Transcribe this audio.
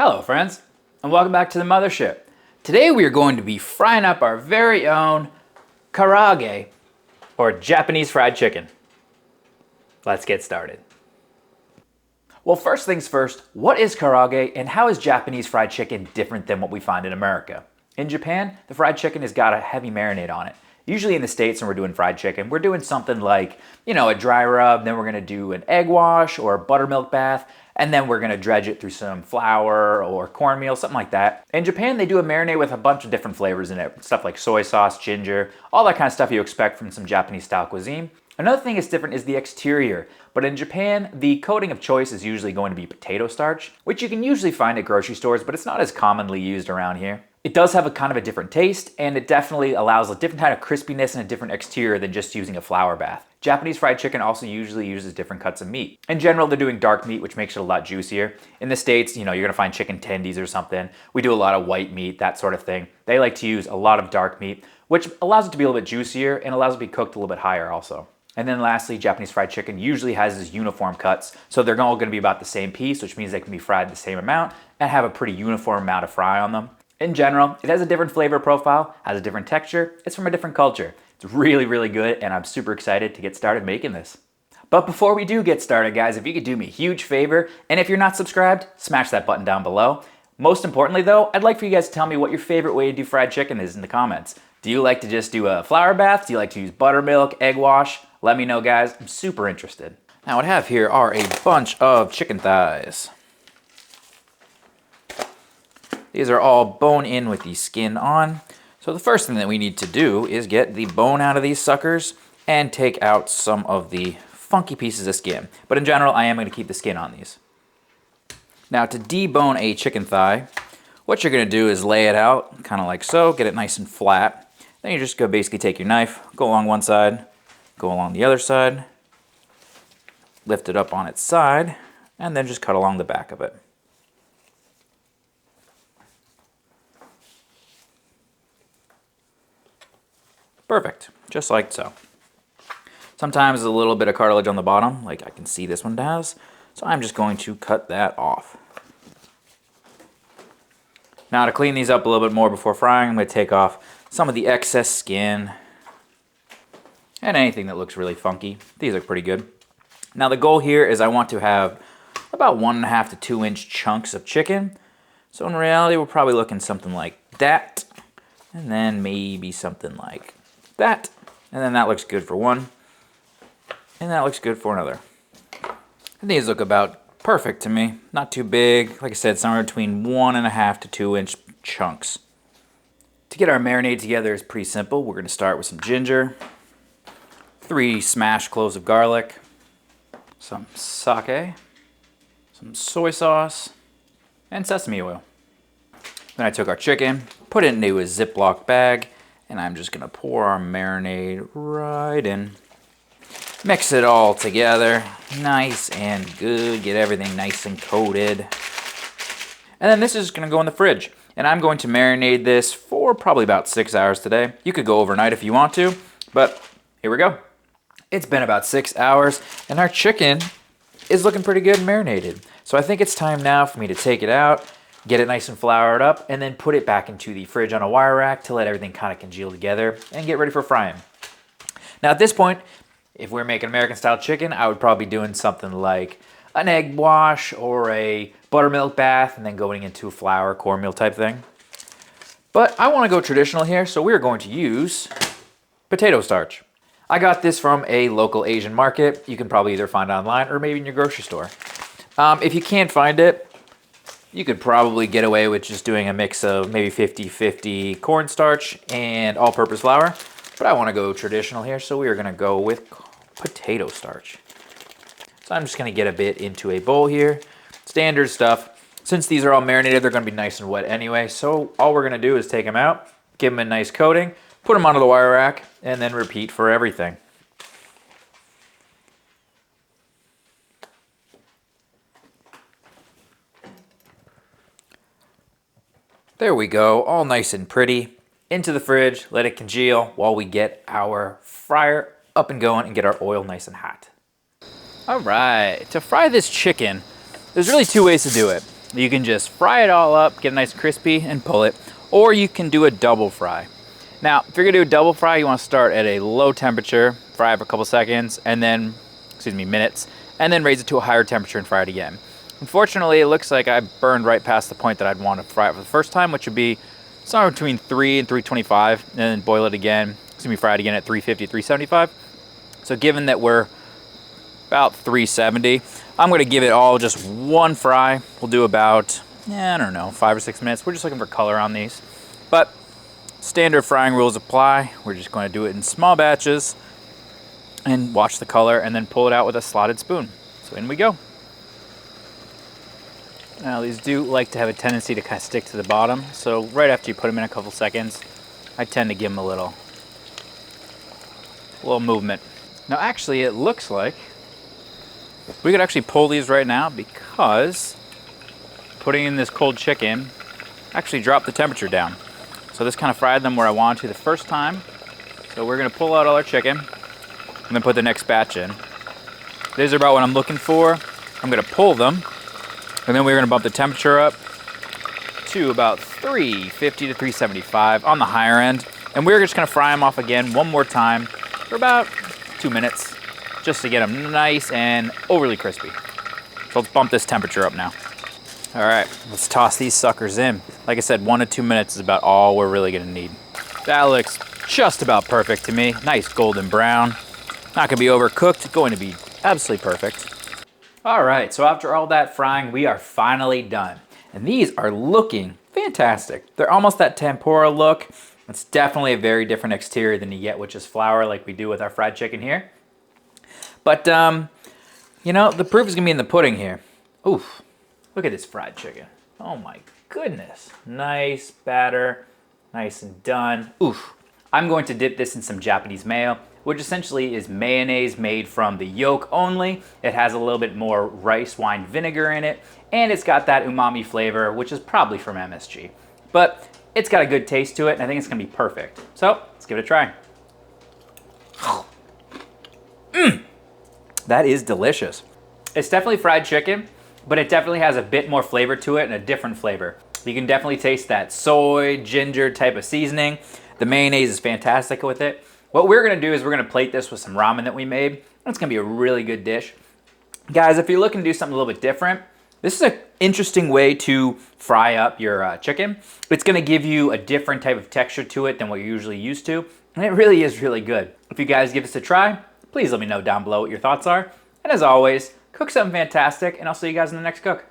Hello friends, and welcome back to the Mothership. Today we are going to be frying up our very own karaage, or Japanese fried chicken. Let's get started. Well, first things first, what is karaage and how is Japanese fried chicken different than what we find in America? In Japan, the fried chicken has got a heavy marinade on it. Usually in the States when we're doing fried chicken, we're doing something like, a dry rub, then we're gonna do an egg wash or a buttermilk bath, and then we're gonna dredge it through some flour or cornmeal, something like that. In Japan, they do a marinade with a bunch of different flavors in it. Stuff like soy sauce, ginger, all that kind of stuff you expect from some Japanese style cuisine. Another thing that's different is the exterior. But in Japan, the coating of choice is usually going to be potato starch, which you can usually find at grocery stores, but it's not as commonly used around here. It does have a kind of a different taste, and it definitely allows a different kind of crispiness and a different exterior than just using a flour bath. Japanese fried chicken also usually uses different cuts of meat. In general, they're doing dark meat, which makes it a lot juicier. In the States, you're gonna find chicken tendies or something. We do a lot of white meat, that sort of thing. They like to use a lot of dark meat, which allows it to be a little bit juicier and allows it to be cooked a little bit higher also. And then lastly, Japanese fried chicken usually has these uniform cuts, so they're all gonna be about the same piece, which means they can be fried the same amount and have a pretty uniform amount of fry on them. In general, it has a different flavor profile, has a different texture, it's from a different culture. It's really, really good, and I'm super excited to get started making this. But before we do get started, guys, if you could do me a huge favor, and if you're not subscribed, smash that button down below. Most importantly though, I'd like for you guys to tell me what your favorite way to do fried chicken is in the comments. Do you like to just do a flour bath? Do you like to use buttermilk, egg wash? Let me know, guys. I'm super interested. Now what I have here are a bunch of chicken thighs. These are all bone in with the skin on. So the first thing that we need to do is get the bone out of these suckers and take out some of the funky pieces of skin. But in general, I am going to keep the skin on these. Now to debone a chicken thigh, what you're going to do is lay it out kind of like so, get it nice and flat. Then you're just going to basically take your knife, go along one side, go along the other side, lift it up on its side, and then just cut along the back of it. Perfect, just like so. Sometimes a little bit of cartilage on the bottom, like I can see this one does, so I'm just going to cut that off. Now to clean these up a little bit more before frying, I'm going to take off some of the excess skin and anything that looks really funky. These look pretty good. Now the goal here is I want to have about 1.5 to 2 inch chunks of chicken. So in reality, we're probably looking something like that, and then maybe something like that, and then that looks good for one, and that looks good for another. And these look about perfect to me. Not too big, like I said, somewhere between 1.5 to 2 inch chunks. To get our marinade together is pretty simple. We're going to start with some ginger, 3 smashed cloves of garlic, some sake, some soy sauce, and sesame oil. Then I took our chicken, put it into a Ziploc bag, and I'm just going to pour our marinade right in. Mix it all together, nice and good, get everything nice and coated. And then this is going to go in the fridge. And I'm going to marinate this for probably about 6 hours today. You could go overnight if you want to, but here we go. It's been about 6 hours, and our chicken is looking pretty good and marinated. So I think it's time now for me to take it out, get it nice and floured up, and then put it back into the fridge on a wire rack to let everything kind of congeal together and get ready for frying. Now at this point, if we're making American style chicken, I would probably be doing something like an egg wash or a buttermilk bath and then going into a flour, cornmeal type thing. But I want to go traditional here, so we're going to use potato starch. I got this from a local Asian market. You can probably either find it online or maybe in your grocery store. If you can't find it, you could probably get away with just doing a mix of maybe 50-50 cornstarch and all-purpose flour. But I want to go traditional here, so we are going to go with potato starch. So I'm just going to get a bit into a bowl here. Standard stuff. Since these are all marinated, they're going to be nice and wet anyway. So all we're going to do is take them out, give them a nice coating, put them onto the wire rack, and then repeat for everything. There we go, all nice and pretty. Into the fridge, let it congeal while we get our fryer up and going and get our oil nice and hot. All right, to fry this chicken, there's really 2 ways to do it. You can just fry it all up, get a nice crispy, and pull it. Or you can do a double fry. Now, if you're gonna do a double fry, you wanna start at a low temperature, fry it for a couple seconds, and then, minutes, and then raise it to a higher temperature and fry it again. Unfortunately, it looks like I burned right past the point that I'd want to fry it for the first time, which would be somewhere between 3 and 325, and then boil it again, fry it again at 350, 375. So given that we're about 370, I'm gonna give it all just one fry. We'll do about, I don't know, 5 or 6 minutes. We're just looking for color on these. But standard frying rules apply. We're just going to do it in small batches and watch the color and then pull it out with a slotted spoon. So in we go. Now these do like to have a tendency to kind of stick to the bottom. So right after you put them in a couple seconds, I tend to give them a little movement. Now actually it looks like we could actually pull these right now because putting in this cold chicken actually dropped the temperature down. So this kind of fried them where I wanted to the first time. So we're gonna pull out all our chicken and then put the next batch in. These are about what I'm looking for. I'm gonna pull them and then we're gonna bump the temperature up to about 350 to 375 on the higher end. And we're just gonna fry them off again one more time for about 2 minutes just to get them nice and overly crispy. So let's bump this temperature up now. All right, let's toss these suckers in. Like I said, 1 to 2 minutes is about all we're really gonna need. That looks just about perfect to me. Nice golden brown. Not gonna be overcooked, going to be absolutely perfect. All right, so after all that frying, we are finally done. And these are looking fantastic. They're almost that tempura look. It's definitely a very different exterior than you get with just flour like we do with our fried chicken here. But, you know, the proof is gonna be in the pudding here. Oof. Look at this fried chicken. Oh my goodness. Nice batter, nice and done. Oof. I'm going to dip this in some Japanese mayo, which essentially is mayonnaise made from the yolk only. It has a little bit more rice wine vinegar in it, and it's got that umami flavor, which is probably from MSG. But it's got a good taste to it, and I think it's gonna be perfect. So let's give it a try. That is delicious. It's definitely fried chicken, but it definitely has a bit more flavor to it and a different flavor. You can definitely taste that soy, ginger type of seasoning. The mayonnaise is fantastic with it. What we're gonna do is we're gonna plate this with some ramen that we made. It's gonna be a really good dish. Guys, if you're looking to do something a little bit different, this is an interesting way to fry up your chicken. It's gonna give you a different type of texture to it than what you're usually used to, and it really is really good. If you guys give this a try, please let me know down below what your thoughts are. And as always, cook something fantastic, and I'll see you guys in the next cook.